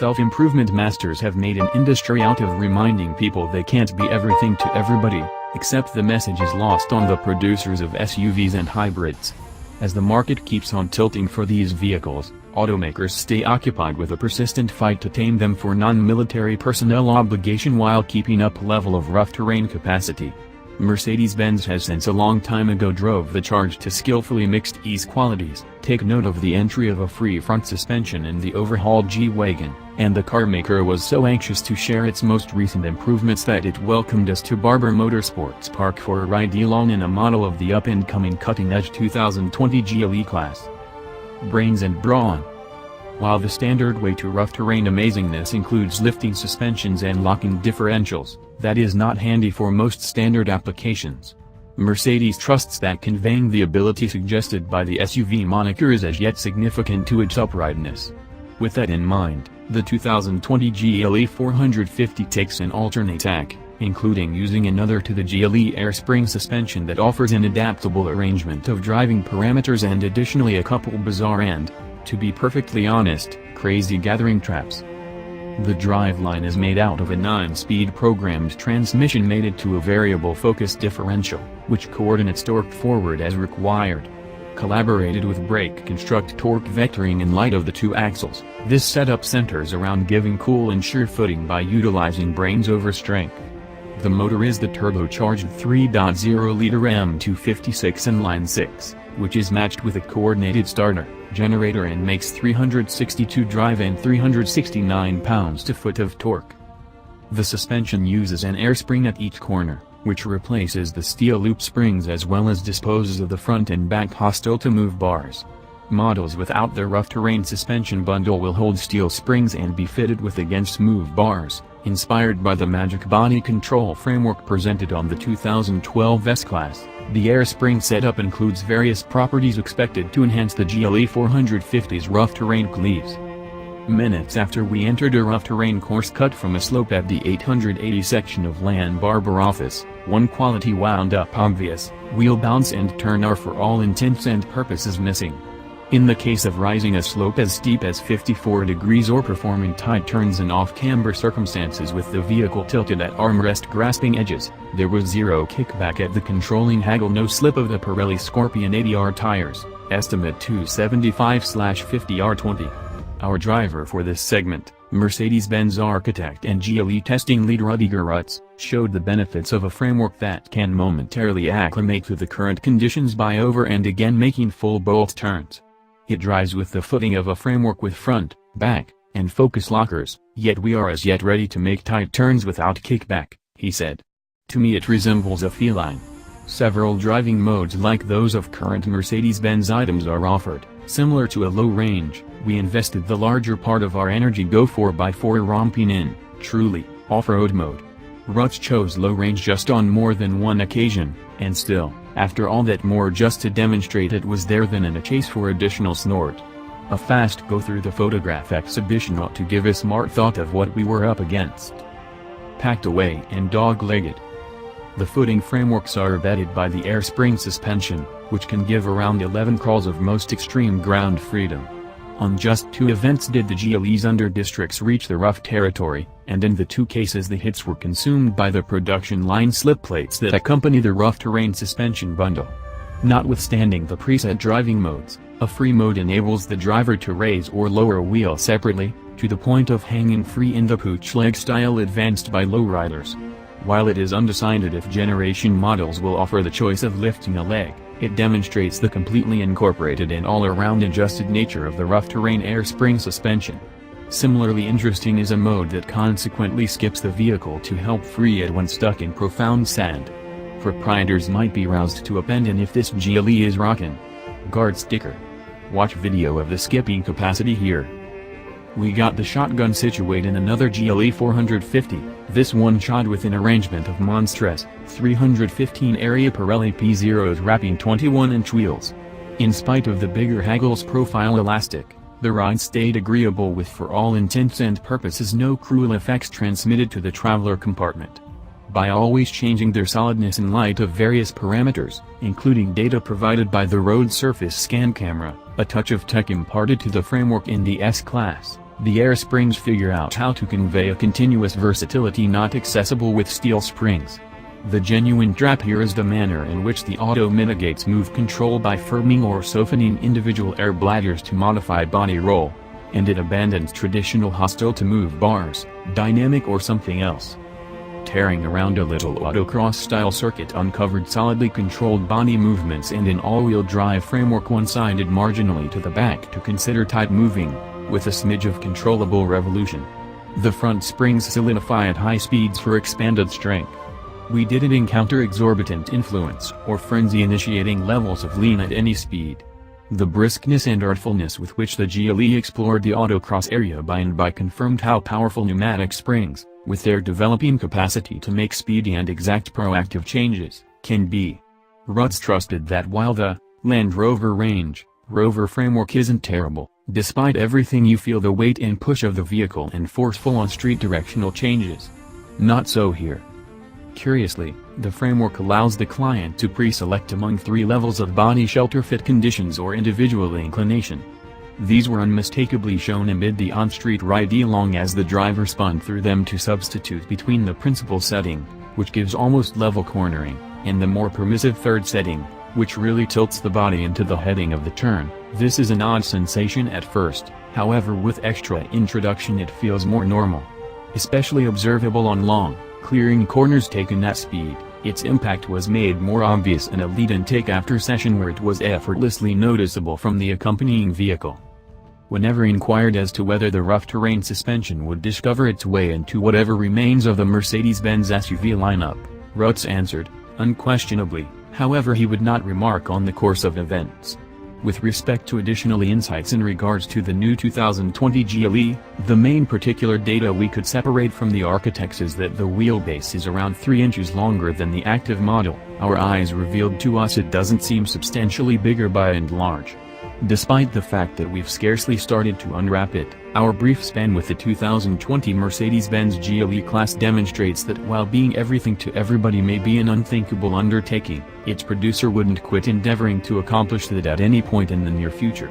self-improvement masters have made an industry out of reminding people they can't be everything to everybody, except the message is lost on the producers of SUVs and hybrids. As the market keeps on tilting for these vehicles, automakers stay occupied with a persistent fight to tame them for non-military personnel obligation while keeping up level of rough terrain capacity. Mercedes-Benz has since a long time ago drove the charge to skillfully mixed ease qualities. Take note of the entry of a free front suspension in the overhauled G-wagen, and the carmaker was so anxious to share its most recent improvements that it welcomed us to Barber Motorsports Park for a ride-along in a model of the up-and-coming cutting-edge 2020 GLE-class. Brains and Brawn. While the standard way to rough terrain amazingness includes lifting suspensions and locking differentials, that is not handy for most standard applications. Mercedes trusts that conveying the ability suggested by the SUV moniker is as yet significant to its uprightness. With that in mind, the 2020 GLE 450 takes an alternate tack, including using another to the GLE air spring suspension that offers an adaptable arrangement of driving parameters and additionally a couple bizarre and, to be perfectly honest, crazy gathering traps. The driveline is made out of a 9-speed programmed transmission mated to a variable focus differential, which coordinates torque forward as required. Collaborated with brake construct torque vectoring in light of the two axles, this setup centers around giving cool and sure footing by utilizing brains over strength. The motor is the turbocharged 3.0-liter M256 inline 6, which is matched with a coordinated starter, generator and makes 362 drive and 369 pounds-to-foot of torque. The suspension uses an air spring at each corner, which replaces the steel loop springs as well as disposes of the front and back hostile-to-move bars. Models without the rough terrain suspension bundle will hold steel springs and be fitted with against-move bars, inspired by the Magic Body control framework presented on the 2012 S-Class. The air spring setup includes various properties expected to enhance the GLE 450's rough terrain cleaves. Minutes after we entered a rough terrain course cut from a slope at the 880 section of Barber office, one quality wound up obvious: wheel bounce and turn are for all intents and purposes missing. In the case of rising a slope as steep as 54 degrees or performing tight turns in off-camber circumstances with the vehicle tilted at armrest grasping edges, there was zero kickback at the controlling haggle no slip of the Pirelli Scorpion 80R tires, estimate 275/50R20. Our driver for this segment, Mercedes-Benz architect and GLE testing lead Rudiger Rutz, showed the benefits of a framework that can momentarily acclimate to the current conditions by over and again making full bolt turns. It drives with the footing of a framework with front, back, and focus lockers, yet we are as yet ready to make tight turns without kickback, he said. To me it resembles a feline. Several driving modes like those of current Mercedes-Benz items are offered. Similar to a low range, we invested the larger part of our energy go 4x4 romping in, truly, off-road mode. Rutz chose low range just on more than one occasion, and still, after all that more just to demonstrate it was there than in a chase for additional snort. A fast go through the photograph exhibition ought to give a smart thought of what we were up against. Packed away and dog-legged. The footing frameworks are abetted by the air spring suspension, which can give around 11 crawls of most extreme ground freedom. On just 2 events did the GLE's under-districts reach the rough territory, and in the 2 cases the hits were consumed by the production line slip plates that accompany the rough terrain suspension bundle. Notwithstanding the preset driving modes, a free mode enables the driver to raise or lower a wheel separately, to the point of hanging free in the pooch leg style advanced by lowriders. While it is undecided if generation models will offer the choice of lifting a leg, it demonstrates the completely incorporated and all-around adjusted nature of the rough terrain air spring suspension. Similarly interesting is a mode that consequently skips the vehicle to help free it when stuck in profound sand. Proprietors might be roused to abandon if this GLE is rockin'. Guard sticker. Watch video of the skipping capacity here. We got the shotgun situate in another GLE 450, this one shot with an arrangement of monstrous, 315 area Pirelli P0s wrapping 21-inch wheels. In spite of the bigger haggle's profile elastic, the ride stayed agreeable with for all intents and purposes no cruel effects transmitted to the traveler compartment. By always changing their solidness in light of various parameters, including data provided by the road surface scan camera, a touch of tech imparted to the framework in the S-Class, The air springs figure out how to convey a continuous versatility not accessible with steel springs. The genuine trap here is the manner in which the auto mitigates move control by firming or softening individual air bladders to modify body roll, and it abandons traditional hostile-to-move bars, dynamic or something else. Tearing around a little autocross-style circuit uncovered solidly controlled body movements and an all-wheel drive framework one-sided marginally to the back to consider tight moving, with a smidge of controllable revolution. The front springs solidify at high speeds for expanded strength. We didn't encounter exorbitant influence or frenzy-initiating levels of lean at any speed. The briskness and artfulness with which the GLE explored the autocross area by and by confirmed how powerful pneumatic springs, with their developing capacity to make speedy and exact proactive changes, can be. Rutz trusted that while the Land Rover Range Rover framework isn't terrible, despite everything you feel the weight and push of the vehicle and forceful on-street directional changes. Not so here. Curiously, the framework allows the client to pre-select among 3 levels of body shelter fit conditions or individual inclination. These were unmistakably shown amid the on-street ride-along as the driver spun through them to substitute between the principal setting, which gives almost level cornering, and the more permissive third setting, which really tilts the body into the heading of the turn. This is an odd sensation at first, however with extra introduction it feels more normal. Especially observable on long, clearing corners taken at speed. Its impact was made more obvious in a lead-and-take after session where it was effortlessly noticeable from the accompanying vehicle. Whenever inquired as to whether the rough terrain suspension would discover its way into whatever remains of the Mercedes-Benz SUV lineup, Rutz answered, unquestionably, however he would not remark on the course of events. With respect to additional insights in regards to the new 2020 GLE, the main particular data we could separate from the architects is that the wheelbase is around 3 inches longer than the active model. Our eyes revealed to us it doesn't seem substantially bigger by and large. Despite the fact that we've scarcely started to unwrap it, our brief span with the 2020 Mercedes-Benz GLE-class demonstrates that while being everything to everybody may be an unthinkable undertaking, its producer wouldn't quit endeavoring to accomplish that at any point in the near future.